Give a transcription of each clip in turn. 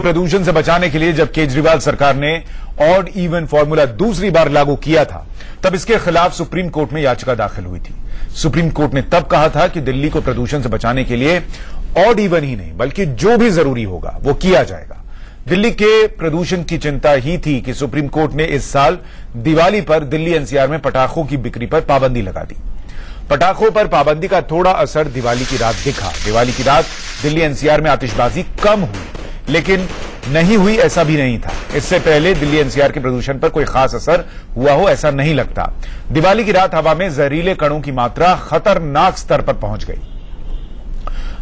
प्रदूषण से बचाने के लिए जब केजरीवाल सरकार ने ऑड इवन फॉर्मूला दूसरी बार लागू किया था, तब इसके खिलाफ सुप्रीम कोर्ट में याचिका दाखिल हुई थी। सुप्रीम कोर्ट ने तब कहा था कि दिल्ली को प्रदूषण से बचाने के लिए ऑड इवन ही नहीं बल्कि जो भी जरूरी होगा वो किया जाएगा। दिल्ली के प्रदूषण की चिंता ही थी कि सुप्रीम कोर्ट ने इस साल दिवाली पर दिल्ली एनसीआर में पटाखों की बिक्री पर पाबंदी लगा दी। पटाखों पर पाबंदी का थोड़ा असर दिवाली की रात दिखा। दिवाली की रात दिल्ली एनसीआर में आतिशबाजी कम हुई, लेकिन नहीं हुई ऐसा भी नहीं था। इससे पहले दिल्ली एनसीआर के प्रदूषण पर कोई खास असर हुआ हो ऐसा नहीं लगता। दिवाली की रात हवा में जहरीले कणों की मात्रा खतरनाक स्तर पर पहुंच गई।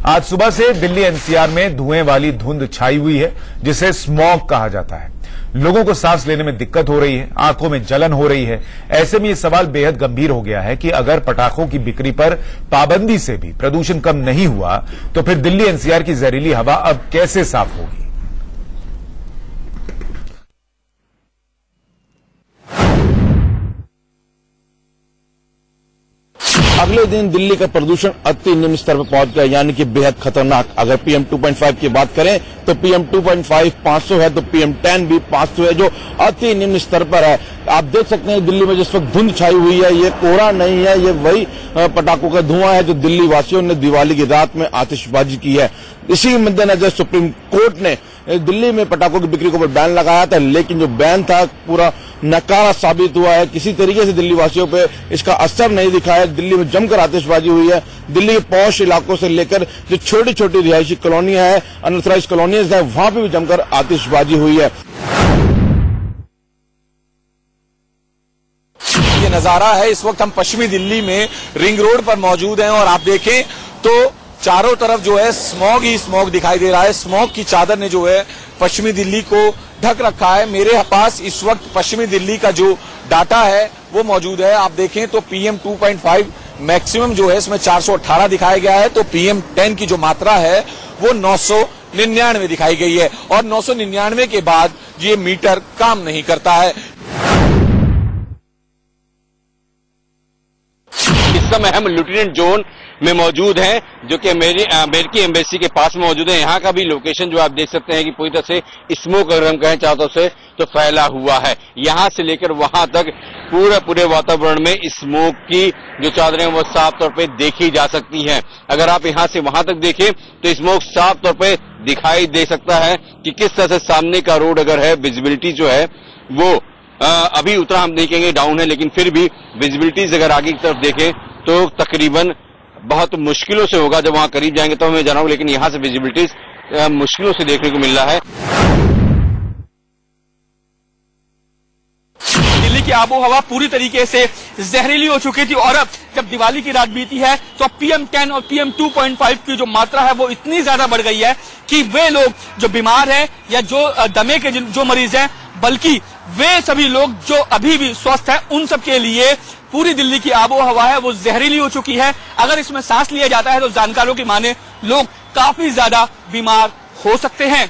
आज सुबह से दिल्ली एनसीआर में धुएं वाली धुंध छाई हुई है, जिसे स्मॉग कहा जाता है। लोगों को सांस लेने में दिक्कत हो रही है, आंखों में जलन हो रही है। ऐसे में यह सवाल बेहद गंभीर हो गया है कि अगर पटाखों की बिक्री पर पाबंदी से भी प्रदूषण कम नहीं हुआ तो फिर दिल्ली एनसीआर की जहरीली हवा अब कैसे साफ होगी। अगले दिन दिल्ली का प्रदूषण अति निम्न स्तर पर पहुंच गया, यानी कि बेहद खतरनाक। अगर PM 2.5 की बात करें तो PM 2.5 500 है, तो PM 10 भी 500 है, जो अति निम्न स्तर पर है। आप देख सकते हैं दिल्ली में जिस वक्त धुंध छाई हुई है, ये कोहरा नहीं है, ये वही पटाखों का धुआं है जो दिल्ली वासियों ने दिवाली की रात में आतिशबाजी की है। इसी मद्देनजर सुप्रीम कोर्ट ने दिल्ली में पटाखों की बिक्री के ऊपर बैन लगाया था, लेकिन जो बैन था पूरा नकारा साबित हुआ है। किसी तरीके से दिल्ली वासियों पे इसका असर नहीं दिखा है। दिल्ली में जमकर आतिशबाजी हुई है। दिल्ली के पॉश इलाकों से लेकर जो छोटी छोटी रिहायशी कॉलोनियां हैं, अनऑथराइज कॉलोनीज है, वहां पे भी जमकर आतिशबाजी हुई है। ये नजारा है, इस वक्त हम पश्चिमी दिल्ली में रिंग रोड पर मौजूद हैं और आप देखें तो चारों तरफ जो है स्मॉग ही स्मॉग दिखाई दे रहा है। स्मॉग की चादर ने जो है पश्चिमी दिल्ली को ढक रखा है। मेरे पास इस वक्त पश्चिमी दिल्ली का जो डाटा है वो मौजूद है। आप देखें तो PM 2.5 मैक्सिमम जो है इसमें 418 दिखाया गया है, तो PM 10 की जो मात्रा है वो 999 दिखाई गई है और 999 के बाद ये मीटर काम नहीं करता है। इस समय हम लेफ्टिनेंट जोन में मौजूद हैं, जो कि अमेरिकी एम्बेसी के पास में मौजूद है। यहाँ का भी लोकेशन जो आप देख सकते हैं कि पूरी तरह से स्मोक अगर हम कहें चारों तरफ से तो फैला हुआ है। यहाँ से लेकर वहां तक पूरे वातावरण में स्मोक की जो चादरें वो साफ तौर पे देखी जा सकती हैं। अगर आप यहाँ से वहां तक देखें तो स्मोक साफ तौर पे दिखाई दे सकता है कि किस तरह से सामने का रोड अगर है, विजिबिलिटी जो है वो अभी उतना हम देखेंगे डाउन है, लेकिन फिर भी विजिबिलिटीज अगर आगे की तरफ देखें तो तकरीबन बहुत मुश्किलों से होगा। जब वहां करीब जाएंगे तो मैं जाना हूं, लेकिन यहां से विजिबिलिटीज मुश्किलों से देखने को मिल रहा है। दिल्ली की आबो हवा पूरी तरीके से जहरीली हो चुकी थी और अब जब दिवाली की रात बीती है तो PM 10 और PM 2.5 की जो मात्रा है वो इतनी ज्यादा बढ़ गई है कि वे लोग जो बीमार हैं या जो दमे के जो मरीज हैं, बल्कि वे सभी लोग जो अभी भी स्वस्थ हैं, उन सब के लिए पूरी दिल्ली की आबो हवा है वो जहरीली हो चुकी है। अगर इसमें सांस लिया जाता है तो जानकारों की माने लोग काफी ज्यादा बीमार हो सकते हैं।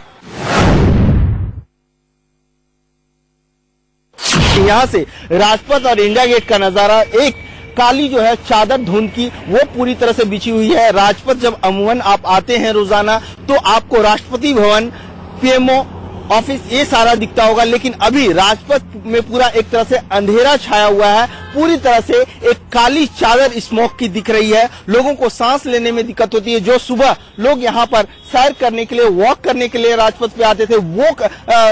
यहाँ से राजपथ और इंडिया गेट का नजारा, एक काली जो है चादर धुंध की वो पूरी तरह से बिछी हुई है। राजपथ जब अमूमन आप आते हैं रोजाना तो आपको राष्ट्रपति भवन, PMO ऑफिस ये सारा दिखता होगा, लेकिन अभी राजपथ में पूरा एक तरह से अंधेरा छाया हुआ है। पूरी तरह से एक काली चादर स्मोक की दिख रही है। लोगों को सांस लेने में दिक्कत होती है। जो सुबह लोग यहाँ पर सैर करने के लिए, वॉक करने के लिए राजपथ पे आते थे, वो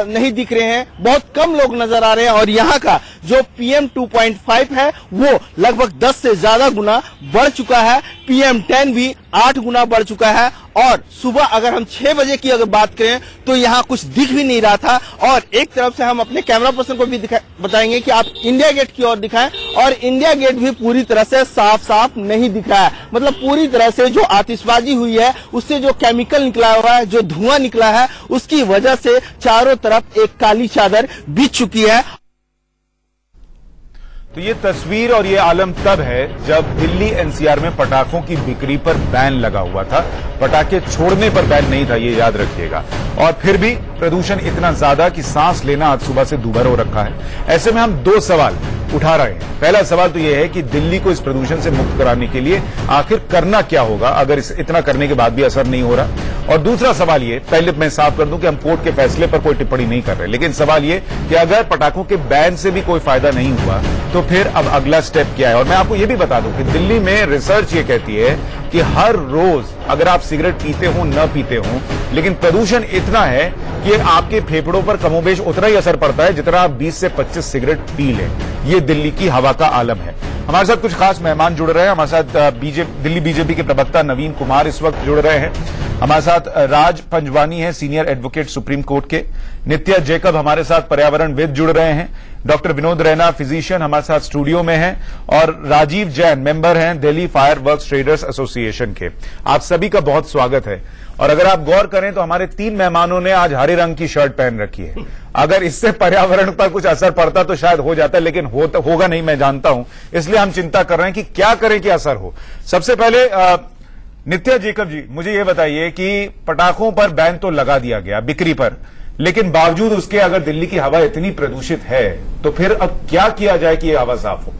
नहीं दिख रहे हैं। बहुत कम लोग नजर आ रहे हैं और यहाँ का जो PM 2.5 है वो लगभग 10 से ज्यादा गुना बढ़ चुका है। PM 10 भी 8 गुना बढ़ चुका है और सुबह अगर हम 6 बजे की अगर बात करें तो यहाँ कुछ दिख भी नहीं रहा था। और एक तरफ से हम अपने कैमरा पर्सन को भी बताएंगे कि आप इंडिया गेट की ओर दिखाएं, और इंडिया गेट भी पूरी तरह से साफ नहीं दिख रहा है। मतलब पूरी तरह से जो आतिशबाजी हुई है उससे जो केमिकल निकला हुआ है, जो धुआं निकला है, उसकी वजह से चारों तरफ एक काली चादर बिछ चुकी है। तो ये तस्वीर और ये आलम तब है जब दिल्ली एनसीआर में पटाखों की बिक्री पर बैन लगा हुआ था। पटाखे छोड़ने पर बैन नहीं था, ये याद रखिएगा। और फिर भी प्रदूषण इतना ज्यादा कि सांस लेना आज सुबह से दूभर हो रखा है। ऐसे में हम दो सवाल उठा रहे हैं। पहला सवाल तो यह है कि दिल्ली को इस प्रदूषण से मुक्त कराने के लिए आखिर करना क्या होगा, अगर इतना करने के बाद भी असर नहीं हो रहा। और दूसरा सवाल ये, पहले मैं साफ कर दूं कि हम कोर्ट के फैसले पर कोई टिप्पणी नहीं कर रहे, लेकिन सवाल ये कि अगर पटाखों के बैन से भी कोई फायदा नहीं हुआ तो फिर अब अगला स्टेप क्या है। और मैं आपको ये भी बता दूं कि दिल्ली में रिसर्च ये कहती है कि हर रोज अगर आप सिगरेट पीते हो न पीते हो, लेकिन प्रदूषण इतना है कि आपके फेफड़ों पर कमोबेश उतना ही असर पड़ता है जितना आप 20 से 25 सिगरेट पी लें। ये दिल्ली की हवा का आलम है। हमारे साथ कुछ खास मेहमान जुड़ रहे हैं। हमारे साथ दिल्ली बीजेपी के प्रवक्ता नवीन कुमार इस वक्त जुड़ रहे हैं। हमारे साथ राज पंजवानी हैं, सीनियर एडवोकेट सुप्रीम कोर्ट के। नित्या जैकब हमारे साथ पर्यावरणविद जुड़ रहे हैं। डॉक्टर विनोद रैना फिजिशियन हमारे साथ स्टूडियो में हैं और राजीव जैन मेंबर हैं Delhi fire works traders association के। आप सभी का बहुत स्वागत है। और अगर आप गौर करें तो हमारे 3 मेहमानों ने आज हरे रंग की शर्ट पहन रखी है। अगर इससे पर्यावरण पर कुछ असर पड़ता तो शायद हो जाता, लेकिन होगा नहीं, मैं जानता हूं। इसलिए हम चिंता कर रहे हैं कि क्या करें कि असर हो। सबसे पहले नित्या जैकब जी, मुझे यह बताइए कि पटाखों पर बैन तो लगा दिया गया बिक्री पर, लेकिन बावजूद उसके अगर दिल्ली की हवा इतनी प्रदूषित है तो फिर अब क्या किया जाए कि यह हवा साफ हो?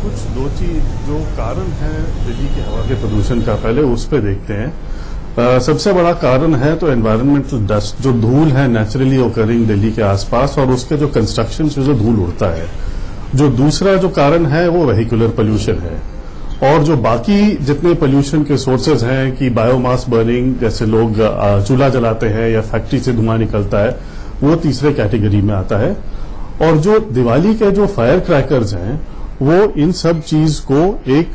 कुछ 2 चीज जो कारण है दिल्ली की हवा के प्रदूषण का, पहले उस पर देखते हैं। सबसे बड़ा कारण है तो एनवायरमेंटल डस्ट, जो धूल है नेचुरली ओकरिंग दिल्ली के आसपास, और उसके जो कंस्ट्रक्शन से जो धूल उड़ता है। जो दूसरा जो कारण है वो वेहिकुलर पोल्यूशन है, और जो बाकी जितने पोल्यूशन के सोर्सेज हैं कि बायोमास बर्निंग, जैसे लोग चूल्हा जलाते हैं या फैक्ट्री से धुआं निकलता है, वो तीसरे कैटेगरी में आता है। और जो दिवाली के जो फायर क्रैकर्स हैं वो इन सब चीज को एक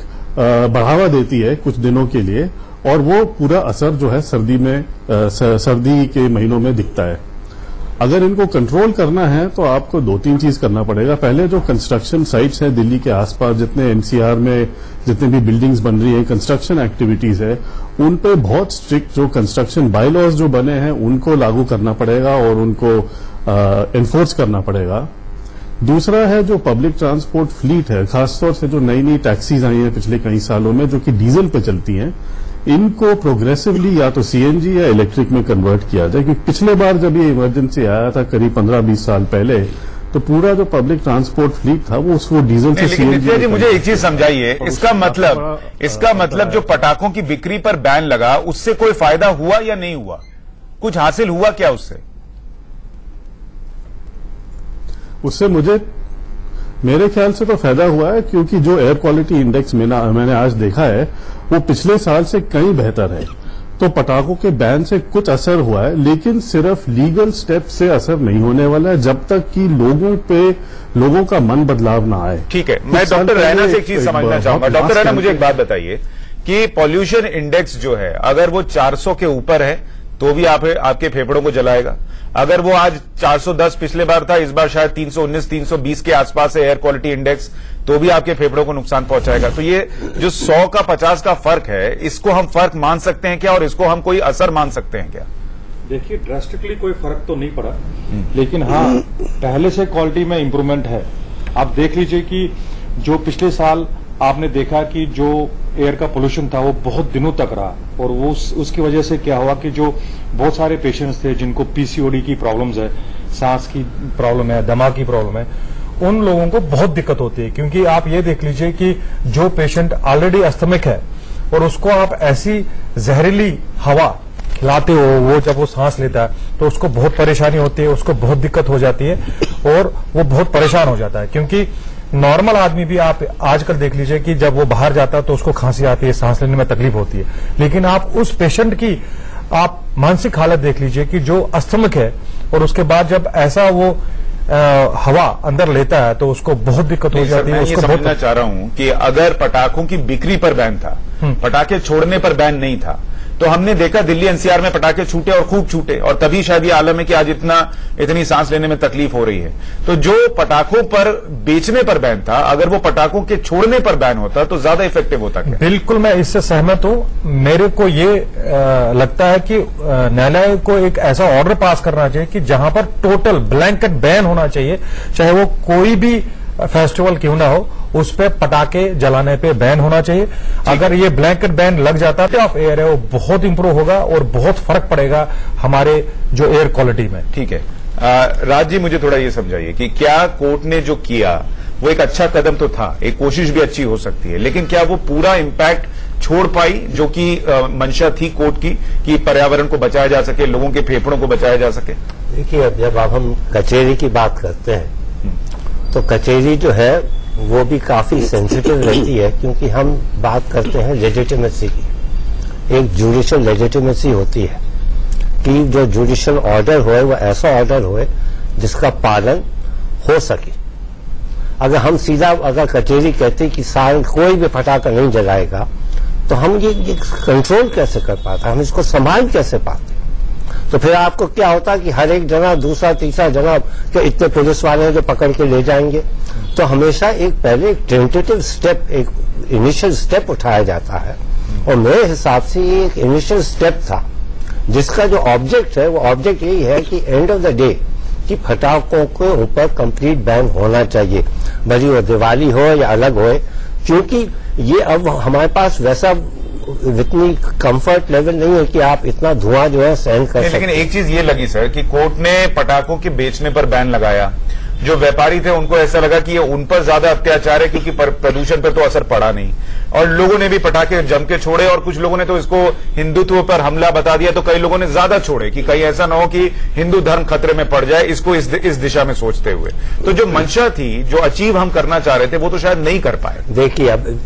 बढ़ावा देती है कुछ दिनों के लिए, और वो पूरा असर जो है सर्दी के महीनों में दिखता है। अगर इनको कंट्रोल करना है तो आपको 2-3 चीज करना पड़ेगा। पहले जो कंस्ट्रक्शन साइट्स हैं दिल्ली के आसपास, जितने एनसीआर में जितने भी बिल्डिंग्स बन रही है, कंस्ट्रक्शन एक्टिविटीज है, उन पे बहुत स्ट्रिक्ट जो कंस्ट्रक्शन बायलॉज जो बने हैं उनको लागू करना पड़ेगा और उनको एनफोर्स करना पड़ेगा। दूसरा है जो पब्लिक ट्रांसपोर्ट फ्लीट है, खासतौर से जो नई नई टैक्सीज आई हैं पिछले कई सालों में जो कि डीजल पे चलती हैं, इनको प्रोग्रेसिवली या तो सीएनजी या इलेक्ट्रिक में कन्वर्ट किया जाए। क्योंकि पिछले बार जब ये इमरजेंसी आया था करीब 15-20 साल पहले, तो पूरा जो पब्लिक ट्रांसपोर्ट फ्लीट था वो उसको डीजल से सीएनजी। जी मुझे एक चीज समझाइए, इसका मतलब जो पटाखों की बिक्री पर बैन लगा उससे कोई फायदा हुआ या नहीं हुआ? कुछ हासिल हुआ क्या उससे? उससे मेरे ख्याल से तो फायदा हुआ है, क्योंकि जो एयर क्वालिटी इंडेक्स मैंने आज देखा है वो पिछले साल से कहीं बेहतर है। तो पटाखों के बैन से कुछ असर हुआ है, लेकिन सिर्फ लीगल स्टेप से असर नहीं होने वाला है जब तक कि लोगों का मन बदलाव ना आए। ठीक है, मैं डॉक्टर रैना से एक चीज समझना चाहूंगा। डॉक्टर रैना, मुझे एक बात बताइए कि पॉल्यूशन इंडेक्स जो है अगर वो 400 के ऊपर है तो भी आपके फेफड़ों को जलाएगा। अगर वो आज 410 पिछले बार था, इस बार शायद 319-320 के आसपास है एयर क्वालिटी इंडेक्स, तो भी आपके फेफड़ों को नुकसान पहुंचाएगा। तो ये जो 100 का 50 का फर्क है, इसको हम फर्क मान सकते हैं क्या, और इसको हम कोई असर मान सकते हैं क्या? देखिए, ड्रास्टिकली कोई फर्क तो नहीं पड़ा, लेकिन हाँ पहले से क्वालिटी में इंप्रूवमेंट है। आप देख लीजिए कि जो पिछले साल आपने देखा कि जो एयर का पोल्यूशन था वो बहुत दिनों तक रहा, और वो उसकी वजह से क्या हुआ कि जो बहुत सारे पेशेंट्स थे जिनको पीसीओडी की प्रॉब्लम्स है, सांस की प्रॉब्लम है, दमा की प्रॉब्लम है, उन लोगों को बहुत दिक्कत होती है। क्योंकि आप ये देख लीजिए कि जो पेशेंट ऑलरेडी अस्थमिक है और उसको आप ऐसी जहरीली हवा खिलाते हो, वो जब वो सांस लेता है तो उसको बहुत परेशानी होती है, उसको बहुत दिक्कत हो जाती है और वो बहुत परेशान हो जाता है। क्योंकि नॉर्मल आदमी भी आप आजकल देख लीजिए कि जब वो बाहर जाता है तो उसको खांसी आती है, सांस लेने में तकलीफ होती है, लेकिन आप उस पेशेंट की आप मानसिक हालत देख लीजिए कि जो अस्थमिक है और उसके बाद जब ऐसा वो हवा अंदर लेता है तो उसको बहुत दिक्कत हो जाती है। मैं ये समझना चाह रहा हूं कि अगर पटाखों की बिक्री पर बैन था, पटाखे छोड़ने पर बैन नहीं था, तो हमने देखा दिल्ली एनसीआर में पटाखे छूटे और खूब छूटे, और तभी शायद ये आलम है कि आज इतनी सांस लेने में तकलीफ हो रही है। तो जो पटाखों पर बेचने पर बैन था, अगर वो पटाखों के छोड़ने पर बैन होता तो ज्यादा इफेक्टिव होता क्या? बिल्कुल, मैं इससे सहमत हूं। मेरे को ये लगता है कि न्यायालय को एक ऐसा ऑर्डर पास करना चाहिए कि जहां पर टोटल ब्लैंकेट बैन होना चाहिए, चाहे वो कोई भी फेस्टिवल क्यों ना हो, उस पे पटाखे जलाने पे बैन होना चाहिए। अगर ये ब्लैंकेट बैन लग जाता तो ऑफ एयर है वो बहुत इंप्रूव होगा और बहुत फर्क पड़ेगा हमारे जो एयर क्वालिटी में। ठीक है, राज जी मुझे थोड़ा ये समझाइए कि क्या कोर्ट ने जो किया वो एक अच्छा कदम तो था, एक कोशिश भी अच्छी हो सकती है, लेकिन क्या वो पूरा इम्पैक्ट छोड़ पाई जो कि मंशा थी कोर्ट की कि पर्यावरण को बचाया जा सके, लोगों के फेफड़ों को बचाया जा सके? देखिए, अब जब आप हम कचहरी की बात करते हैं तो कचहरी जो है वो भी काफी सेंसिटिव रहती है, क्योंकि हम बात करते हैं लेजिटिमेसी की। एक जुडिशियल लेजिटिमेसी होती है कि जो जुडिशियल ऑर्डर होए वो ऐसा ऑर्डर होए जिसका पालन हो सके। अगर हम सीधा अगर कचहरी कहते कि साल कोई भी पटाखा नहीं जलाएगा तो हम ये कंट्रोल कैसे कर पाते, हम इसको संभाल कैसे पाते? तो फिर आपको क्या होता कि हर एक जना दूसरा तीसरा जना के इतने पुलिस वाले हैं जो पकड़ के ले जाएंगे। तो हमेशा एक पहले एक टेंटेटिव स्टेप, एक इनिशियल स्टेप उठाया जाता है, और मेरे हिसाब से ये एक इनिशियल स्टेप था जिसका जो ऑब्जेक्ट है वो ऑब्जेक्ट यही है कि एंड ऑफ द डे कि फटाखों के ऊपर कंप्लीट बैन होना चाहिए, भले वो दिवाली हो या अलग हो, क्योंकि ये अब हमारे पास वैसा इतनी कंफर्ट लेवल नहीं है कि आप इतना धुआं जो है सहन कर सकते। लेकिन एक चीज ये लगी सर कि कोर्ट ने पटाखों के बेचने पर बैन लगाया, जो व्यापारी थे उनको ऐसा लगा कि ये उन पर ज्यादा अत्याचार है क्योंकि प्रदूषण पर तो असर पड़ा नहीं, और लोगों ने भी पटाखे जम के छोड़े, और कुछ लोगों ने तो इसको हिंदुत्व पर हमला बता दिया, तो कई लोगों ने ज्यादा छोड़े कि कहीं ऐसा ना हो कि हिंदू धर्म खतरे में पड़ जाए, इसको इस दिशा में सोचते हुए। तो जो मंशा थी, जो अचीव हम करना चाह रहे थे, वो तो शायद नहीं कर पाए। देखिए, अब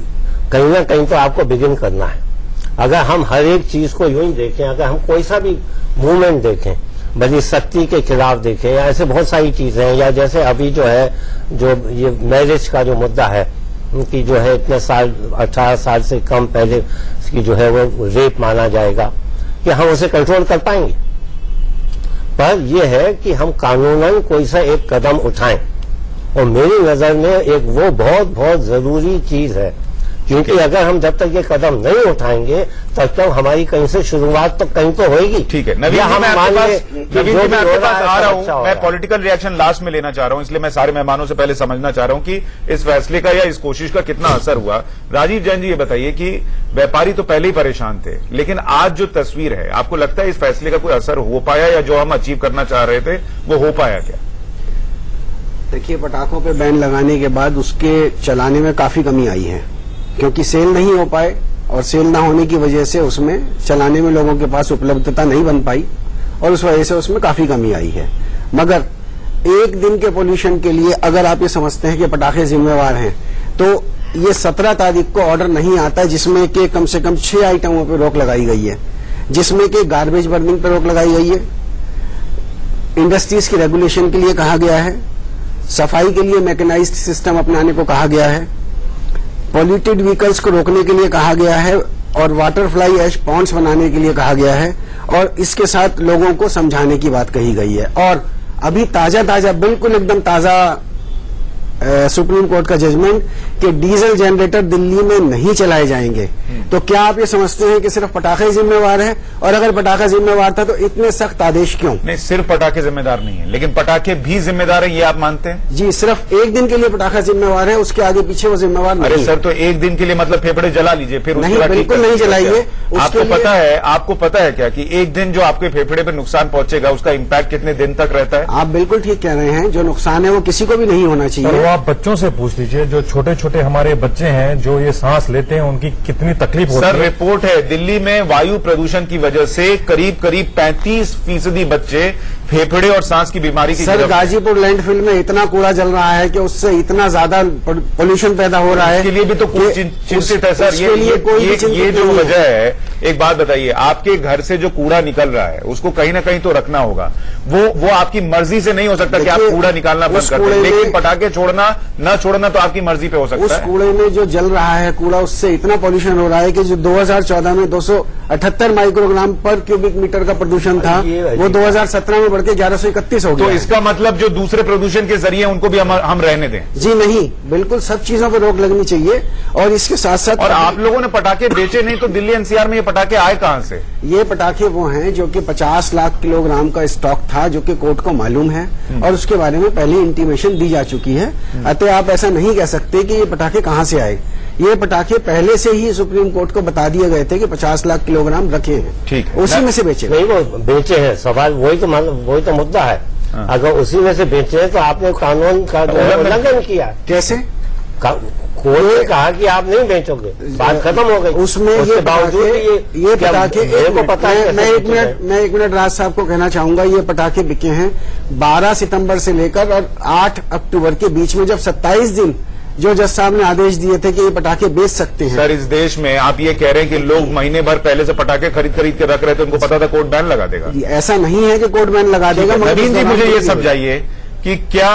कहीं ना कहीं तो आपको बिगिन करना है। अगर हम हर एक चीज को यूं ही देखें, अगर हम कोई सा भी मूवमेंट देखें, भले सख्ती के खिलाफ देखें या ऐसे बहुत सारी चीजें हैं, या जैसे अभी जो है जो ये मैरिज का जो मुद्दा है कि जो है इतने साल 18 साल से कम पहले की जो है वो रेप माना जाएगा, कि हम उसे कंट्रोल कर पाएंगे? पर यह है कि हम कानूनन कोई सा एक कदम उठाएं, और मेरी नजर में एक वो बहुत बहुत जरूरी चीज है, क्योंकि अगर हम जब तक ये कदम नहीं उठाएंगे तब तक हमारी कहीं से शुरुआत तो कहीं तो होएगी। ठीक है, नवीन जी, मैं आपके पास आ रहा हूं। मैं पॉलिटिकल रिएक्शन लास्ट में लेना चाह रहा हूं, इसलिए मैं सारे मेहमानों से पहले समझना चाह रहा हूं कि इस फैसले का या इस कोशिश का कितना असर हुआ। राजीव जैन जी, ये बताइए कि व्यापारी तो पहले ही परेशान थे, लेकिन आज जो तस्वीर है, आपको लगता है इस फैसले का कोई असर हो पाया, या जो हम अचीव करना चाह रहे थे वो हो पाया क्या? देखिए, पटाखों पे बैन लगाने के बाद उसके चलाने में काफी कमी आई है, क्योंकि सेल नहीं हो पाए, और सेल ना होने की वजह से उसमें चलाने में लोगों के पास उपलब्धता नहीं बन पाई, और उस वजह से उसमें काफी कमी आई है। मगर एक दिन के पोल्यूशन के लिए अगर आप ये समझते हैं कि पटाखे जिम्मेवार हैं, तो ये 17 तारीख को ऑर्डर नहीं आता जिसमें कि कम से कम 6 आइटमों पर रोक लगाई गई है, जिसमें कि गार्बेज बर्निंग पर रोक लगाई गई है, इंडस्ट्रीज की रेगुलेशन के लिए कहा गया है, सफाई के लिए मैकेनाइज्ड सिस्टम अपनाने को कहा गया है, पॉल्यूटेड व्हीकल्स को रोकने के लिए कहा गया है, और वाटरफ्लाई ऐश पॉन्ड्स बनाने के लिए कहा गया है, और इसके साथ लोगों को समझाने की बात कही गई है। और अभी ताजा बिल्कुल एकदम ताजा सुप्रीम कोर्ट का जजमेंट कि डीजल जनरेटर दिल्ली में नहीं चलाए जाएंगे। तो क्या आप ये समझते हैं कि सिर्फ पटाखे जिम्मेवार हैं? और अगर पटाखा जिम्मेवार था तो इतने सख्त आदेश क्यों? नहीं, सिर्फ पटाखे जिम्मेदार नहीं है, लेकिन पटाखे भी जिम्मेदार है, ये आप मानते हैं? जी, सिर्फ एक दिन के लिए पटाखा जिम्मेवार है, उसके आगे पीछे वो जिम्मेवार नहीं। अरे सर, तो एक दिन के लिए मतलब फेफड़े जला लीजिए, फिर नहीं, बिल्कुल नहीं जलाइए। आपको पता है क्या कि एक दिन जो आपके फेफड़े पे नुकसान पहुंचेगा उसका इम्पैक्ट कितने दिन तक रहता है? आप बिल्कुल ठीक कह रहे हैं, जो नुकसान है वो किसी को भी नहीं होना चाहिए। आप बच्चों से पूछ लीजिए, जो छोटे छोटे हमारे बच्चे हैं जो ये सांस लेते हैं, उनकी कितनी तकलीफ होती है। सर, रिपोर्ट है दिल्ली में वायु प्रदूषण की वजह से करीब 35% बच्चे फेफड़े और सांस की बीमारी की। सर, गाजीपुर लैंडफिल में इतना कूड़ा जल रहा है कि उससे इतना ज्यादा पोल्यूशन पैदा हो रहा है। इसके लिए भी तो कोई चिंतित है सर? ये जो वजह है, एक बात बताइए, आपके घर से जो कूड़ा निकल रहा है उसको कहीं ना कहीं तो रखना होगा, वो आपकी मर्जी से नहीं हो सकता कि आप कूड़ा निकालना बंद कर दें, लेकिन पटाखे छोड़ना न छोड़ना तो आपकी मर्जी पे हो सकता है। उस कूड़े में जो जल रहा है कूड़ा, उससे इतना पोल्यूशन हो रहा है कि जो 2014 में 278 माइक्रोग्राम पर क्यूबिक मीटर का प्रदूषण था, वो 2017 में बढ़ के 1131 हो गया। तो इसका मतलब जो दूसरे प्रदूषण के जरिए उनको भी हम रहने दें? जी नहीं, बिल्कुल सब चीजों पर रोक लगनी चाहिए। और इसके साथ साथ, और आप लोगों ने पटाखे बेचे नहीं, तो दिल्ली एनसीआर में ये पटाखे आए कहां से? ये पटाखे वो हैं जो कि 50 लाख किलोग्राम का स्टॉक था, जो कि कोर्ट को मालूम है, और उसके बारे में पहले इंटीमेशन दी जा चुकी है। अतः आप ऐसा नहीं कह सकते कि ये पटाखे कहां से आए। ये पटाखे पहले से ही सुप्रीम कोर्ट को बता दिए गए थे कि 50 लाख किलोग्राम रखे हैं, ठीक है, उसी में से बेचे। नहीं, वो बेचे हैं, सवाल वही तो मुद्दा है अगर उसी में से बेचे तो आपने कानून का जो है उल्लंघन किया। कैसे? कोर्ट ने कहा कि आप नहीं बेचोगे, बात खत्म हो गई। उसमें ये बावजूद ये पटाखे, मेरे को पता है। मैं एक मिनट राज साहब को कहना चाहूंगा, ये पटाखे बिके हैं 12 सितंबर से लेकर और 8 अक्टूबर के बीच में, जब 27 दिन जो जज साहब ने आदेश दिए थे कि ये पटाखे बेच सकते हैं। सर, इस देश में आप ये कह रहे हैं कि लोग महीने भर पहले से पटाखे खरीद के रख रहे थे, उनको पता था कोर्ट बैन लगा देगा। ऐसा नहीं है कि कोर्ट बैन लगा देगा। नवीन जी, मुझे ये समझाइए कि क्या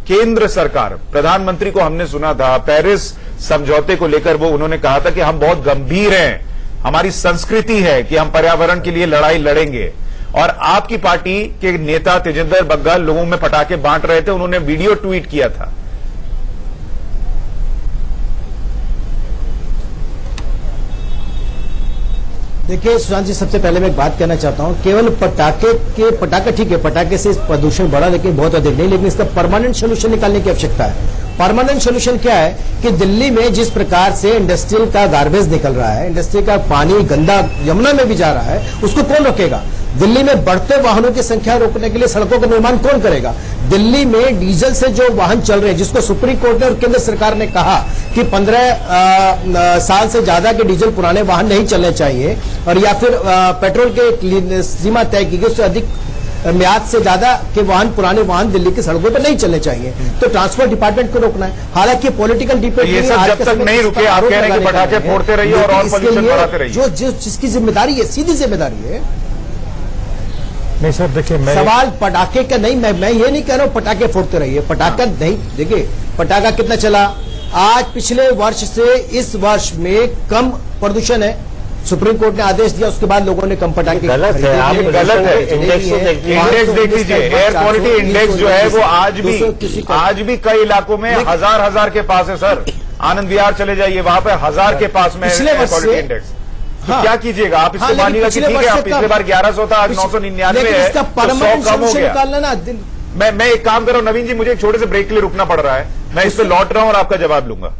केंद्र सरकार, प्रधानमंत्री को हमने सुना था पेरिस समझौते को लेकर, वो उन्होंने कहा था कि हम बहुत गंभीर हैं, हमारी संस्कृति है कि हम पर्यावरण के लिए लड़ाई लड़ेंगे। और आपकी पार्टी के नेता तेजिंदर बग्गा लोगों में पटाखे बांट रहे थे, उन्होंने वीडियो ट्वीट किया था। देखिए सुशांत जी, सबसे पहले मैं एक बात कहना चाहता हूं, केवल पटाखे ठीक है, पटाखे से प्रदूषण बढ़ा लेकिन बहुत अधिक नहीं, लेकिन इसका परमानेंट सोल्यूशन निकालने की आवश्यकता है। परमानेंट सोल्यूशन क्या है कि दिल्ली में जिस प्रकार से इंडस्ट्रियल का गार्बेज निकल रहा है, इंडस्ट्री का पानी गंदा यमुना में भी जा रहा है, उसको कौन रोकेगा? दिल्ली में बढ़ते वाहनों की संख्या रोकने के लिए सड़कों का निर्माण कौन करेगा? दिल्ली में डीजल से जो वाहन चल रहे हैं, जिसको सुप्रीम कोर्ट ने और केंद्र सरकार ने कहा कि 15 साल से ज्यादा के डीजल पुराने वाहन नहीं चलने चाहिए, और या फिर पेट्रोल के सीमा तय की गई, उससे अधिक म्याद से ज्यादा के वाहन, पुराने वाहन दिल्ली की सड़कों पर नहीं चलने चाहिए, तो ट्रांसपोर्ट डिपार्टमेंट को रोकना है। हालांकि पॉलिटिकल डिबेट जब तक नहीं रुके, आप कह रहे हैं कि पटाखे फोड़ते रहिए और पॉल्यूशन बढ़ाते रहिए, जिसकी जिम्मेदारी है, सीधी जिम्मेदारी है। नहीं सर, देखिए सवाल पटाखे का नहीं, मैं ये नहीं कह रहा हूं पटाखे फोड़ते रहिए, पटाखा नहीं। देखिए पटाखा कितना चला, आज पिछले वर्ष से इस वर्ष में कम प्रदूषण है, सुप्रीम कोर्ट ने आदेश दिया, उसके बाद लोगों ने कम पटाखे गलत है, आप गलत है। इंडेक्स देख लीजिए, एयर क्वालिटी इंडेक्स जो है वो आज भी कई इलाकों में हजार के पास है सर। आनंद विहार चले जाइए, वहां पे 1000 के पास में एयर क्वालिटी इंडेक्स। तो क्या कीजिएगा आप? इसको मानिएगा कि ठीक है, आप पिछले बार 1100 था, आज 999 है, तो 100 कम हो गया। मैं एक काम कर रहा हूं नवीन जी, मुझे एक छोटे से ब्रेक के लिए रुकना पड़ रहा है, मैं इस पे लौट रहा हूं और आपका जवाब लूंगा।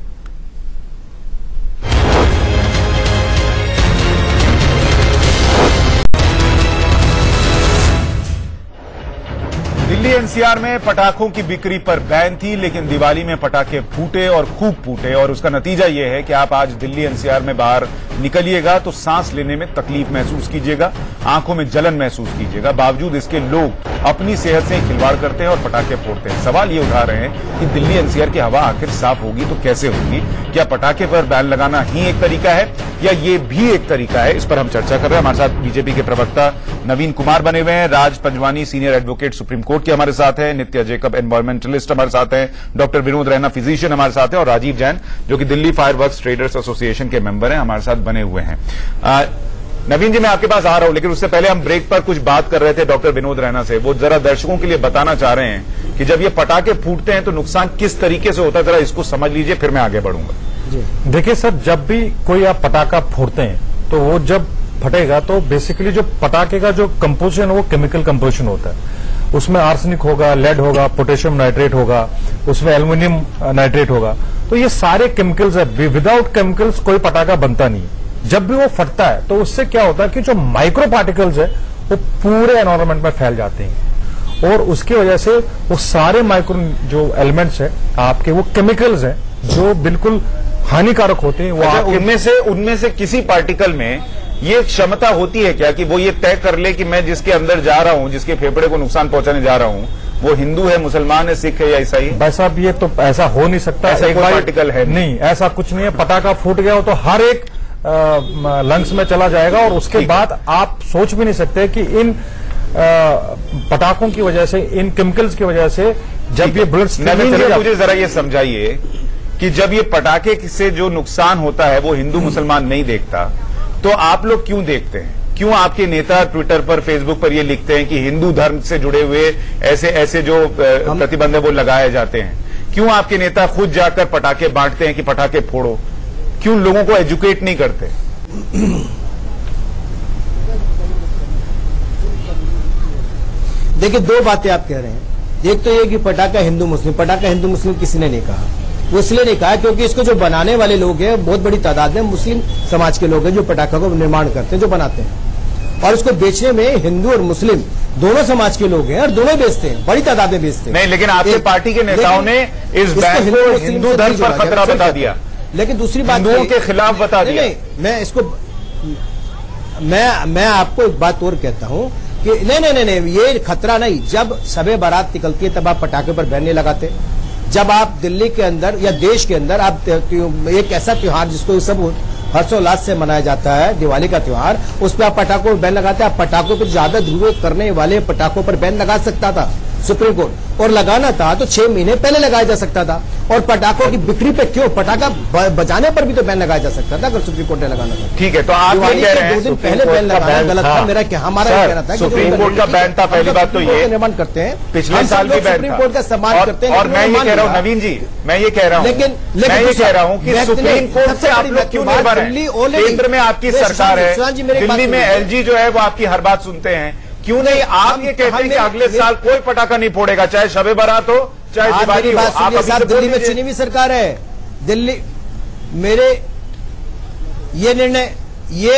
दिल्ली एनसीआर में पटाखों की बिक्री पर बैन थी, लेकिन दिवाली में पटाखे फूटे और खूब फूटे, और उसका नतीजा यह है कि आप आज दिल्ली एनसीआर में बाहर निकलिएगा तो सांस लेने में तकलीफ महसूस कीजिएगा, आंखों में जलन महसूस कीजिएगा। बावजूद इसके लोग अपनी सेहत से खिलवाड़ करते हैं और पटाखे फोड़ते हैं। सवाल ये उठा रहे हैं कि दिल्ली एनसीआर की हवा आखिर साफ होगी तो कैसे होगी? क्या पटाखे पर बैन लगाना ही एक तरीका है या ये भी एक तरीका है? इस पर हम चर्चा कर रहे हैं। हमारे साथ बीजेपी के प्रवक्ता नवीन कुमार बने हुए हैं, Raj Panjwani senior advocate Supreme Court के हमारे साथ हैं, नित्या जैकब एनवायरमेंटलिस्ट हमारे साथ हैं, डॉक्टर विनोद रैना फिजिशियन हमारे साथ हैं, और राजीव जैन जो कि दिल्ली फायरवर्क्स ट्रेडर्स एसोसिएशन के मेंबर हैं, हमारे साथ बने हुए हैं। नवीन जी, मैं आपके पास आ रहा हूं, लेकिन उससे पहले हम ब्रेक पर कुछ बात कर रहे थे डॉक्टर विनोद रैना से। वो जरा दर्शकों के लिए बताना चाह रहे हैं कि जब ये पटाखे फूटते हैं तो नुकसान किस तरीके से होता है, जरा इसको समझ लीजिए, फिर मैं आगे बढ़ूंगा। देखिए सर, जब भी कोई आप पटाखा फोड़ते हैं तो वो जब फटेगा तो बेसिकली जो पटाखे का जो कंपोजिशन है वो केमिकल कंपोजिशन होता है। उसमें आर्सेनिक होगा, लेड होगा, पोटेशियम नाइट्रेट होगा, उसमें एल्युमिनियम नाइट्रेट होगा। तो ये सारे केमिकल्स है, विदाउट केमिकल्स कोई पटाखा बनता नहीं है। जब भी वो फटता है तो उससे क्या होता है कि जो माइक्रो पार्टिकल्स है वो पूरे एनवायरमेंट में फैल जाते हैं, और उसकी वजह से वो सारे माइक्रो जो एलिमेंट्स है आपके, वो केमिकल्स हैं जो बिल्कुल हानिकारक होते हैं। वो उनमें से किसी पार्टिकल में ये क्षमता होती है क्या कि वो ये तय कर ले कि मैं जिसके अंदर जा रहा हूं, जिसके फेफड़े को नुकसान पहुंचाने जा रहा हूं, वो हिंदू है, मुसलमान है, सिख है या ईसाई है? भाई साहब, ये तो ऐसा हो नहीं सकता। ऐसा एक पार्टिकल है नहीं, ऐसा कुछ नहीं है। पटाखा फूट गया हो तो हर एक लंग्स में चला जाएगा, और उसके बाद आप सोच भी नहीं सकते कि इन पटाखों की वजह से, इन केमिकल्स की वजह से जब ये बुलेट्स मुझे जरा ये समझाइए कि जब ये पटाखे से जो नुकसान होता है वो हिंदू मुसलमान नहीं देखता, तो आप लोग क्यों देखते हैं? क्यों आपके नेता ट्विटर पर, फेसबुक पर ये लिखते हैं कि हिंदू धर्म से जुड़े हुए ऐसे जो प्रतिबंध है वो लगाए जाते हैं? क्यों आपके नेता खुद जाकर पटाखे बांटते हैं कि पटाखे फोड़ो? क्यों लोगों को एजुकेट नहीं करते? देखिए, दो बातें आप कह रहे हैं। एक तो ये कि पटाखा हिंदू मुस्लिम किसी ने नहीं कहा। वो इसलिए नहीं कहा क्योंकि इसको जो बनाने वाले लोग हैं बहुत बड़ी तादाद में मुस्लिम समाज के लोग हैं जो पटाखा को निर्माण करते हैं, जो बनाते हैं। और इसको बेचने में हिंदू और मुस्लिम दोनों समाज के लोग हैं और दोनों बेचते हैं, बड़ी तादाद में बेचते हैं। नहीं, लेकिन आपके पार्टी के नेताओं ने इस बैन को हिंदू धर्म पर खतरा बता दिया, लेकिन दूसरी बात हिंदुओं के खिलाफ बता दिया। मैं इसको मैं आपको एक बात और कहता हूं कि नहीं, ये खतरा नहीं। जब शबे बारात निकलती है तब आप पटाखे पर बैन नहीं लगाते। जब आप दिल्ली के अंदर या देश के अंदर आप एक ऐसा त्योहार जिसको सब हर्षोल्लास से मनाया जाता है, दिवाली का त्योहार, उस पर आप पटाखों पर बैन लगाते हैं। आप पटाखों पर ज्यादा धुएं करने वाले पटाखों पर बैन लगा सकता था सुप्रीम कोर्ट, और लगाना था तो 6 महीने पहले लगाया जा सकता था। और पटाखों की बिक्री पे क्यों, पटाखा बजाने पर भी तो बैन लगाया जा सकता था अगर सुप्रीम कोर्ट ने लगाना था। ठीक है, तो आप ये कह रहे हैं 2 दिन पहले बैन लगाना गलत था। मेरा क्या, हमारा ये कहना था सुप्रीम कोर्ट का बैन था। पहली बात तो ये निर्माण करते हैं, पिछले साल भी बैन था, सुप्रीम कोर्ट का सम्मान करते हैं। और मैं ये कह रहा हूँ नवीन जी, मैं ये कह रहा हूँ कि सुप्रीम कोर्ट से आप लोग क्यों निर्भर हैं? केंद्र में आपकी सरकार है, दिल्ली में एलजी जो है वो आपकी हर बात सुनते हैं, क्यों नहीं आप ये कहते हैं कि अगले साल कोई पटाखा नहीं फोड़ेगा, चाहे शबे बारात हो चाहे दिवाली हो? आप अभी दिल्ली में चुनी हुई सरकार है, दिल्ली मेरे ये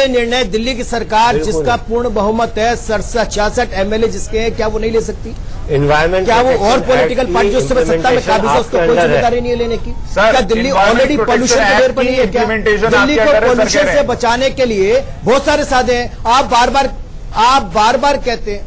निर्णय दिल्ली की सरकार जिसका पूर्ण बहुमत है, 66 एमएलए जिसके हैं, क्या वो नहीं ले सकती? एनवायरमेंट क्या वो और पॉलिटिकल पार्टी उस समय सत्ता में काबिज है, उसको कोई जिम्मेदारी नहीं है लेने की? क्या दिल्ली ऑलरेडी पोल्यूशन के लेयर पर नहीं है? क्या दिल्ली को पोल्यूशन से बचाने के लिए बहुत सारे साधन हैं। आप बार बार कहते हैं,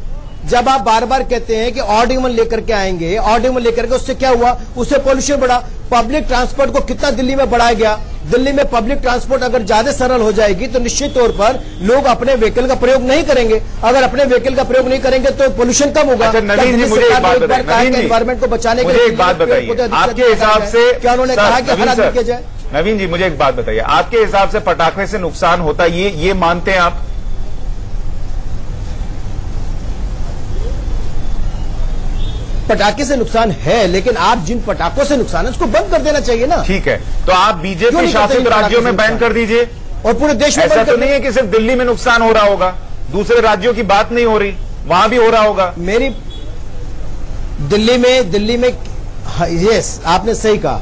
जब आप बार बार कहते हैं कि ऑड इवन लेकर के आएंगे, ऑड इवन लेकर के, उससे क्या हुआ? उससे पोल्यूशन बढ़ा। पब्लिक ट्रांसपोर्ट को कितना दिल्ली में बढ़ाया गया? दिल्ली में पब्लिक ट्रांसपोर्ट अगर ज्यादा सरल हो जाएगी तो निश्चित तौर पर लोग अपने व्हीकल का प्रयोग नहीं करेंगे। अगर अपने व्हीकल का प्रयोग नहीं करेंगे तो पोल्यूशन कम होगा। नवीन जी, मुझे एक बात बताइए, एनवायरमेंट को बचाने के लिए एक बात बताइए, आपके हिसाब से क्या उन्होंने कहा कि हर आदमी किया जाए? नवीन जी, मुझे एक बात बताइए, आपके हिसाब से पटाखे से नुकसान होता है, ये मानते हैं आप? पटाखे से नुकसान है, लेकिन आप जिन पटाखों से नुकसान है उसको बंद कर देना चाहिए ना। ठीक है, तो आप बीजेपी शासित राज्यों में बैन कर दीजिए और पूरे देश में। ऐसा तो नहीं है कि सिर्फ दिल्ली में नुकसान हो रहा होगा, दूसरे राज्यों की बात नहीं हो रही, वहां भी हो रहा होगा। मेरी दिल्ली में यस, आपने सही कहा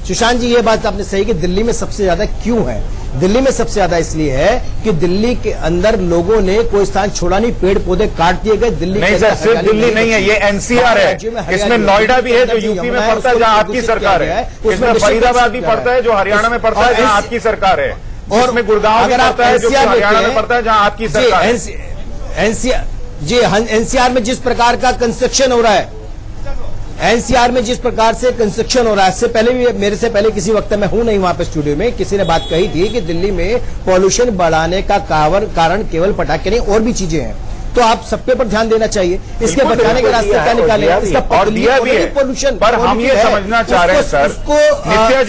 सुशांत जी, ये बात आपने सही कि दिल्ली में सबसे ज्यादा क्यों है? दिल्ली में सबसे ज्यादा इसलिए है कि दिल्ली के अंदर लोगों ने कोई स्थान छोड़ा नहीं, पेड़ पौधे काट दिए गए। दिल्ली नहीं सर, सिर्फ दिल्ली नहीं है, ये एनसीआर है, इसमें नोएडा भी है जो यूपी में पड़ता है जहां आपकी सरकार है, इसमें फरीदाबाद भी पड़ता है जो हरियाणा में पड़ता है जहां आपकी सरकार है, और इसमें गुड़गांव भी पड़ता है जो हरियाणा में पड़ता है जहां आपकी सरकार है। एनसीआर में जिस प्रकार का कंस्ट्रक्शन हो रहा है, एनसीआर में जिस प्रकार से कंस्ट्रक्शन हो रहा है, इससे पहले भी मेरे से पहले किसी वक्त मैं हूं नहीं वहां पे स्टूडियो में, किसी ने बात कही थी कि दिल्ली में पॉल्यूशन बढ़ाने का कारण केवल पटाखे नहीं और भी चीजें हैं। तो आप सबके पर ध्यान देना चाहिए, इसके बचाने के रास्ते क्या निकाले, और दिया भी है पोल्यूशन। पर हम ये समझना चाह रहे हैं सर, नित्या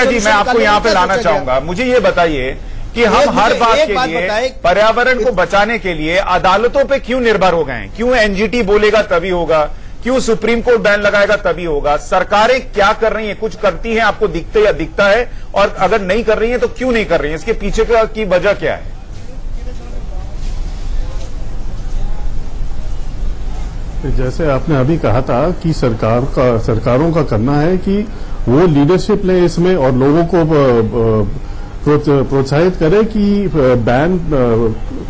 जी मैं आपको यहाँ पे लाना चाहूंगा, मुझे ये बताइए कि हम हर बात के लिए, पर्यावरण को बचाने के लिए अदालतों पे क्यों निर्भर हो गए हैं? क्यों एनजीटी बोलेगा तभी होगा, क्यों सुप्रीम कोर्ट बैन लगाएगा तभी होगा? सरकारें क्या कर रही हैं? कुछ करती हैं, आपको दिखता है, और अगर नहीं कर रही हैं तो क्यों नहीं कर रही हैं? इसके पीछे की वजह क्या है? जैसे आपने अभी कहा था कि सरकारों का करना है कि वो लीडरशिप ले इसमें और लोगों को प्रोत्साहित करे कि बैन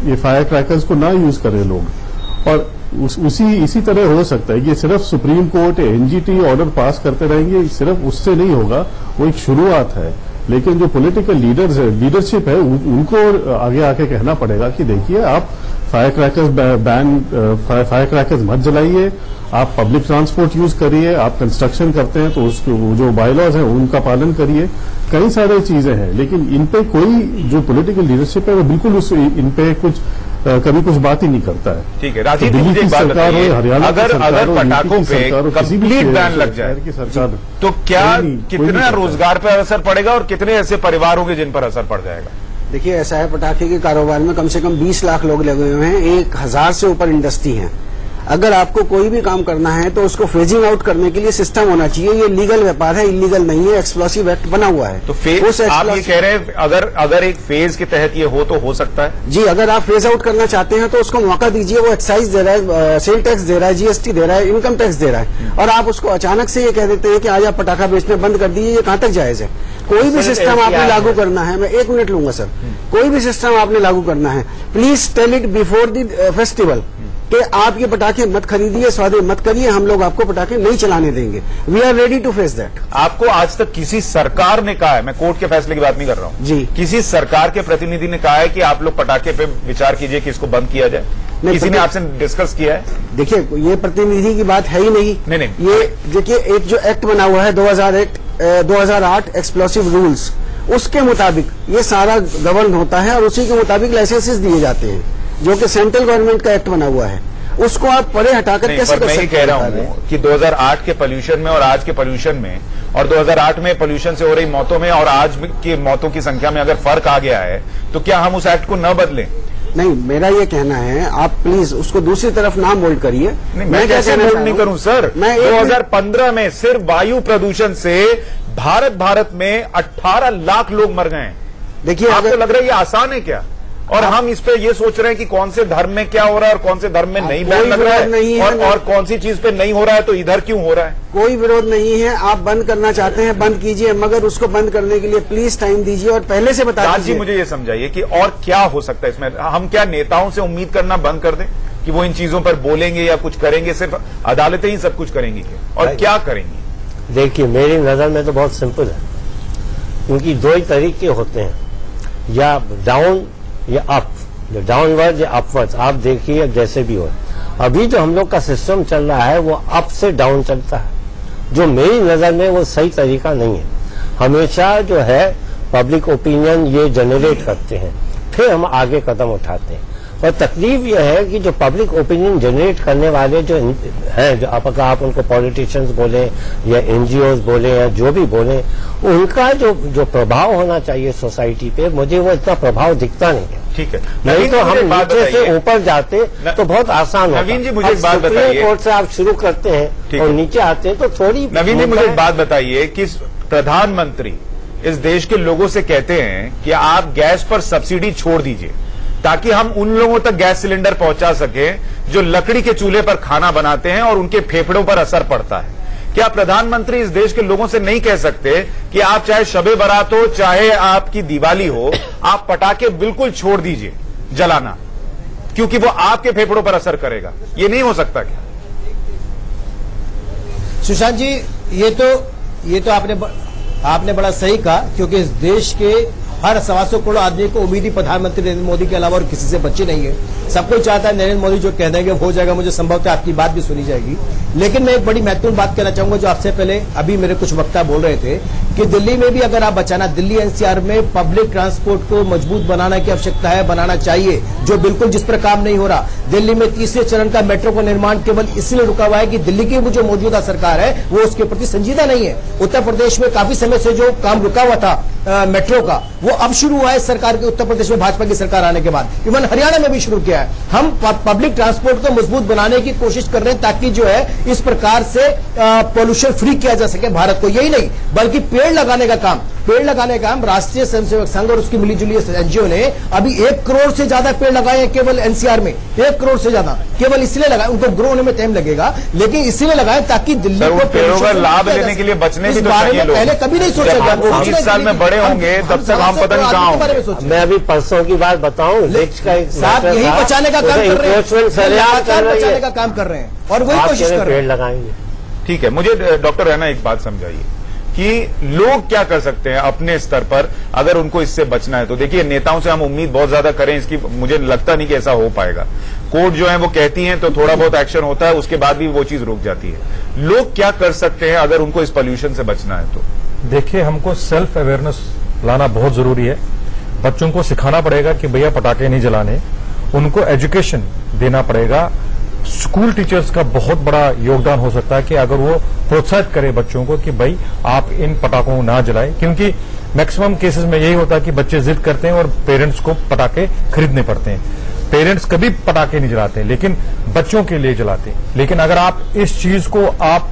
ये फायर क्रैकर्स को ना यूज करें लोग। और इसी तरह हो सकता है कि सिर्फ supreme court NGT order pass करते रहेंगे, सिर्फ उससे नहीं होगा, वो एक शुरुआत है। लेकिन जो पॉलिटिकल लीडरशिप है उनको आगे आके कहना पड़ेगा कि देखिए आप फायर क्रैकर्स मत जलाइए, आप पब्लिक ट्रांसपोर्ट यूज करिए, आप कंस्ट्रक्शन करते हैं तो उसके जो बायलॉज हैं उनका पालन करिए। कई सारी चीजें हैं, लेकिन इन पे कोई जो पॉलिटिकल लीडरशिप है वो बिल्कुल इन पे कभी कुछ बात ही नहीं करता है। ठीक है राजीव, मुझे एक बात बताइए, अगर पटाखों पे कंप्लीट बैन लग जाए तो क्या कितना रोजगार पर असर पड़ेगा और कितने ऐसे परिवार होंगे जिन पर असर पड़ जाएगा? देखिए ऐसा है, पटाखे के कारोबार में कम से कम 20 लाख लोग लगे हुए हैं, 1000 से ऊपर इंडस्ट्री है। अगर आपको कोई भी काम करना है तो उसको फेजिंग आउट करने के लिए सिस्टम होना चाहिए। ये लीगल व्यापार है, इलीगल नहीं है। एक्सप्लोसिव एक्ट बना हुआ है। तो फेज आप ये कह रहे हैं अगर एक फेज के तहत ये हो तो हो सकता है जी। अगर आप फेज आउट करना चाहते हैं तो उसको मौका दीजिए। वो एक्साइज दे रहा है, सेल टैक्स दे रहा है, जीएसटी दे रहा है, इनकम टैक्स दे रहा है, और आप उसको अचानक से ये कह देते हैं कि आज आप पटाखा बेचना बंद कर दीजिए। ये कहां तक जायज है? कोई भी सिस्टम आपने लागू करना है, मैं 1 मिनट लूंगा सर, कोई भी सिस्टम आपने लागू करना है, please tell it before the festival कि आप ये पटाखे मत खरीदिए, सौदे मत करिए, हम लोग आपको पटाखे नहीं चलाने देंगे। We are ready to face that. आपको आज तक किसी सरकार ने कहा है, मैं कोर्ट के फैसले की बात नहीं कर रहा हूं जी, किसी सरकार के प्रतिनिधि ने कहा है कि आप लोग पटाखे पे विचार कीजिए कि इसको बंद किया जाए? किसी ने आपसे डिस्कस किया है? देखिए, ये प्रतिनिधि की बात है ही नहीं। ये देखिए, एक जो एक्ट बना हुआ है 2008 एक्सप्लोसिव रूल्स, उसके मुताबिक ये सारा गवर्न होता है और उसी के मुताबिक लाइसेंसेस दिए जाते हैं, जो कि सेंट्रल गवर्नमेंट का एक्ट बना हुआ है। उसको आप परे हटाकर कैसे कर सकते हैं? मैं कह रहा हूं कि 2008 के पोल्यूशन में और आज के पोल्यूशन में, और 2008 में पोल्यूशन से हो रही मौतों में और आज की मौतों की संख्या में अगर फर्क आ गया है तो क्या हम उस एक्ट को न बदलें? नहीं, मेरा ये कहना है, आप प्लीज उसको दूसरी तरफ ना मोल्ड करिए। मैं कैसे मोल्ड नहीं करूं सर? मैं 2015 में सिर्फ वायु प्रदूषण से भारत में 18 लाख लोग मर गए हैं। देखिए, आपको लग रहा है ये आसान है क्या? और हम इस पे ये सोच रहे हैं कि कौन से धर्म में क्या हो रहा है और कौन से धर्म में नहीं बैन लग रहा है, और कौन सी चीज पे नहीं हो रहा है तो इधर क्यों हो रहा है? कोई विरोध नहीं है। आप बंद करना चाहते हैं, बंद कीजिए, मगर उसको बंद करने के लिए प्लीज टाइम दीजिए और पहले से बता दीजिए। जी, मुझे ये समझाइए कि और क्या हो सकता है इसमें? हम क्या नेताओं से उम्मीद करना बंद कर दें कि वो इन चीजों पर बोलेंगे या कुछ करेंगे? सिर्फ अदालतें ही सब कुछ करेंगी क्या? और क्या करेंगी? देखिए, मेरी नजर में तो बहुत सिंपल है, क्योंकि दो ही तरीके होते हैं, या डाउन या अप, डाउनवर्ड या अपवर्ड। आप देखिए, जैसे भी हो, अभी जो हम लोग का सिस्टम चल रहा है वो अप से डाउन चलता है, जो मेरी नजर में वो सही तरीका नहीं है। हमेशा जो है पब्लिक ओपिनियन ये जनरेट करते हैं, फिर हम आगे कदम उठाते हैं। और तकलीफ यह है कि जो पब्लिक ओपिनियन जनरेट करने वाले जो हैं, जो आप उनको पॉलिटिशियंस बोले या एनजीओज बोले या जो भी बोले, उनका जो प्रभाव होना चाहिए सोसाइटी पे, मुझे वो इतना प्रभाव दिखता नहीं है। ठीक है, नहीं तो हम नीचे से ऊपर जाते तो बहुत आसान होता। नवीन जी, मुझे एक बात बताइए, सुप्रीम कोर्ट से आप शुरू करते हैं और नीचे आते हैं तो थोड़ी। नवीन जी, मुझे एक बात बताइए कि प्रधानमंत्री इस देश के लोगों से कहते हैं कि आप गैस पर सब्सिडी छोड़ दीजिए ताकि हम उन लोगों तक गैस सिलेंडर पहुंचा सकें जो लकड़ी के चूल्हे पर खाना बनाते हैं और उनके फेफड़ों पर असर पड़ता है। क्या प्रधानमंत्री इस देश के लोगों से नहीं कह सकते कि आप चाहे शबे बारात हो, चाहे आपकी दिवाली हो, आप पटाखे बिल्कुल छोड़ दीजिए जलाना, क्योंकि वो आपके फेफड़ों पर असर करेगा? ये नहीं हो सकता क्या? सुशांत जी, ये तो आपने बड़ा सही कहा, क्योंकि इस देश के हर 125 करोड़ आदमी को उम्मीद ही प्रधानमंत्री नरेंद्र मोदी के अलावा और किसी से बची नहीं है। सब कोई चाहता है नरेंद्र मोदी जो कह देंगे हो जाएगा। मुझे संभवतः आपकी बात भी सुनी जाएगी, लेकिन मैं एक बड़ी महत्वपूर्ण बात कहना चाहूंगा जो आपसे पहले अभी मेरे कुछ वक्ता बोल रहे थे कि दिल्ली में भी अगर आप बचाना, दिल्ली एनसीआर में पब्लिक ट्रांसपोर्ट को मजबूत बनाने की आवश्यकता है, बनाना चाहिए, जो बिल्कुल जिस पर काम नहीं हो रहा। दिल्ली में तीसरे चरण का मेट्रो का निर्माण केवल इसलिए रुका हुआ है कि दिल्ली की जो मौजूदा सरकार है वो उसके प्रति संजीदा नहीं है। उत्तर प्रदेश में काफी समय से जो काम रुका हुआ था मेट्रो का, वो अब शुरू हुआ है सरकार के, उत्तर प्रदेश में भाजपा की सरकार आने के बाद। इवन हरियाणा में भी शुरू किया है। हम पब्लिक ट्रांसपोर्ट को मजबूत बनाने की कोशिश कर रहे हैं ताकि जो है इस प्रकार से पोल्यूशन फ्री किया जा सके भारत को। यही नहीं बल्कि पेड़ लगाने का काम राष्ट्रीय स्वयंसेवक संघ और उसकी मिलीजुली एनजीओ ने अभी 1 करोड़ से ज्यादा पेड़ लगाए हैं केवल एनसीआर में। 1 करोड़ से ज्यादा केवल इसलिए लगाए, उनको ग्रो होने में टाइम लगेगा, लेकिन इसलिए लगाए ताकि दिल्ली को पेड़ों का लाभ लेने के लिए बचने भी तो चाहिए लोग। पहले कभी नहीं सोचा गया। 20 साल में बड़े होंगे तब तक हम पता नहीं कहाँ होंगे। मैं अभी परसों की बात बताऊं, साहब यही बचाने का काम कर रहे हैं, बचाने का काम कर रहे हैं और वही कोशिश कर रहे हैं, पेड़ लगाएंगे। ठीक है, मुझे डॉक्टर रैना एक बात समझाइए कि लोग क्या कर सकते हैं अपने स्तर पर अगर उनको इससे बचना है? तो देखिए, नेताओं से हम उम्मीद बहुत ज्यादा करें इसकी, मुझे लगता नहीं कि ऐसा हो पाएगा। कोर्ट जो है वो कहती हैं तो थोड़ा बहुत एक्शन होता है, उसके बाद भी वो चीज रुक जाती है। लोग क्या कर सकते हैं अगर उनको इस पॉल्यूशन से बचना है? तो देखिए, हमको सेल्फ अवेयरनेस लाना बहुत जरूरी है। बच्चों को सिखाना पड़ेगा कि भैया पटाखे नहीं जलाने, उनको एजुकेशन देना पड़ेगा। स्कूल टीचर्स का बहुत बड़ा योगदान हो सकता है कि अगर वो प्रोत्साहित करे बच्चों को कि भाई आप इन पटाखों को ना जलाएं, क्योंकि मैक्सिमम केसेस में यही होता है कि बच्चे जिद करते हैं और पेरेंट्स को पटाखे खरीदने पड़ते हैं। पेरेंट्स कभी पटाखे नहीं जलाते हैं, लेकिन बच्चों के लिए जलाते हैं। लेकिन अगर आप इस चीज को आप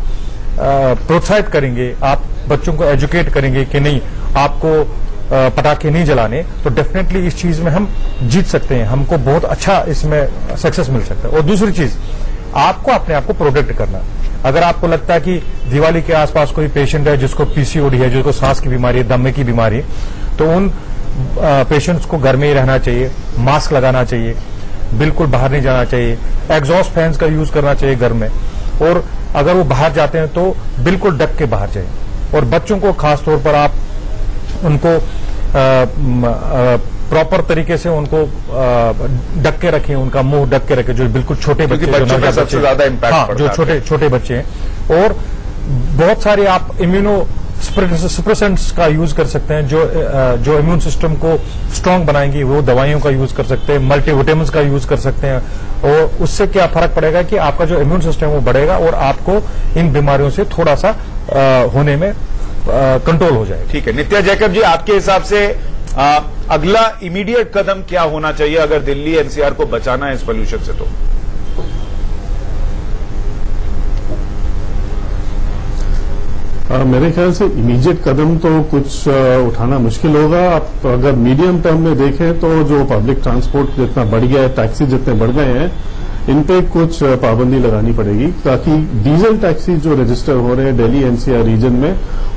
प्रोत्साहित करेंगे, आप बच्चों को एजुकेट करेंगे कि नहीं आपको पटाखे नहीं जलाने, तो डेफिनेटली इस चीज में हम जीत सकते हैं, हमको बहुत अच्छा इसमें सक्सेस मिल सकता है। और दूसरी चीज, आपको अपने आप को प्रोटेक्ट करना। अगर आपको लगता है कि दिवाली के आसपास कोई पेशेंट है जिसको पीसीओडी है, जिसको सांस की बीमारी है, दमे की बीमारी है, तो उन पेशेंट्स को घर में ही रहना चाहिए, मास्क लगाना चाहिए, बिल्कुल बाहर नहीं जाना चाहिए, एग्जॉस्ट फैंस का यूज करना चाहिए घर में, और अगर वो बाहर जाते हैं तो बिल्कुल ढक के बाहर जाए। और बच्चों को खासतौर पर आप उनको प्रॉपर तरीके से उनको ढक के रखें, उनका मुंह ढक के रखें, जो बिल्कुल छोटे बच्चे, बच्चों में सबसे ज्यादा इम्पैक्ट पड़ता है, जो छोटे छोटे बच्चे हैं। और बहुत सारे आप इम्यूनो सप्रेसेंट्स का यूज कर सकते हैं, जो इम्यून सिस्टम को स्ट्रांग बनाएंगी, वो दवाइयों का यूज कर सकते हैं, मल्टीविटामिन्स का यूज कर सकते हैं। और उससे क्या फर्क पड़ेगा कि आपका जो इम्यून सिस्टम है वो बढ़ेगा और आपको इन बीमारियों से थोड़ा सा होने में कंट्रोल हो जाए। ठीक है, नित्या जैकब जी, आपके हिसाब से अगला इमीडिएट कदम क्या होना चाहिए अगर दिल्ली एनसीआर को बचाना है इस पोल्यूशन से? तो मेरे ख्याल से इमीडिएट कदम तो कुछ उठाना मुश्किल होगा। आप अगर मीडियम टर्म में देखें तो जो पब्लिक ट्रांसपोर्ट जितना बढ़ गया है, टैक्सी जितने बढ़ गए हैं, इन पे कुछ पाबंदी लगानी पड़ेगी, ताकि डीजल टैक्सी जो रजिस्टर हो रहे हैं दिल्ली एनसीआर रीजन में,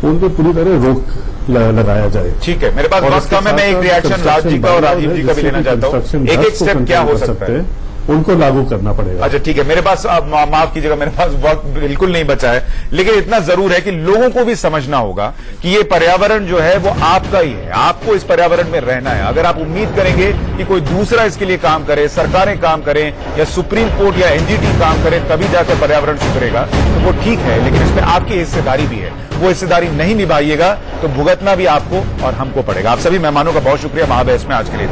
उन पे पूरी तरह रोक लगाया जाए। ठीक है, मेरे पास बहुत कम है, मैं एक रिएक्शन राज जी का और राजीव जी का भी लेना चाहता हूं। एक एक स्टेप क्या हो सकता है, उनको लागू करना पड़ेगा। अच्छा ठीक है, मेरे पास माफ कीजिएगा, मेरे पास वक्त बिल्कुल नहीं बचा है, लेकिन इतना जरूर है कि लोगों को भी समझना होगा कि ये पर्यावरण जो है वो आपका ही है, आपको इस पर्यावरण में रहना है। अगर आप उम्मीद करेंगे कि कोई दूसरा इसके लिए काम करे, सरकारें काम करें या सुप्रीम कोर्ट या एनजीटी काम करे तभी जाकर पर्यावरण सुधरेगा, तो वो ठीक है, लेकिन इसमें आपकी हिस्सेदारी भी है। वो हिस्सेदारी नहीं निभाइएगा तो भुगतना भी आपको और हमको पड़ेगा। आप सभी मेहमानों का बहुत शुक्रिया महाबहस में आज के लिए।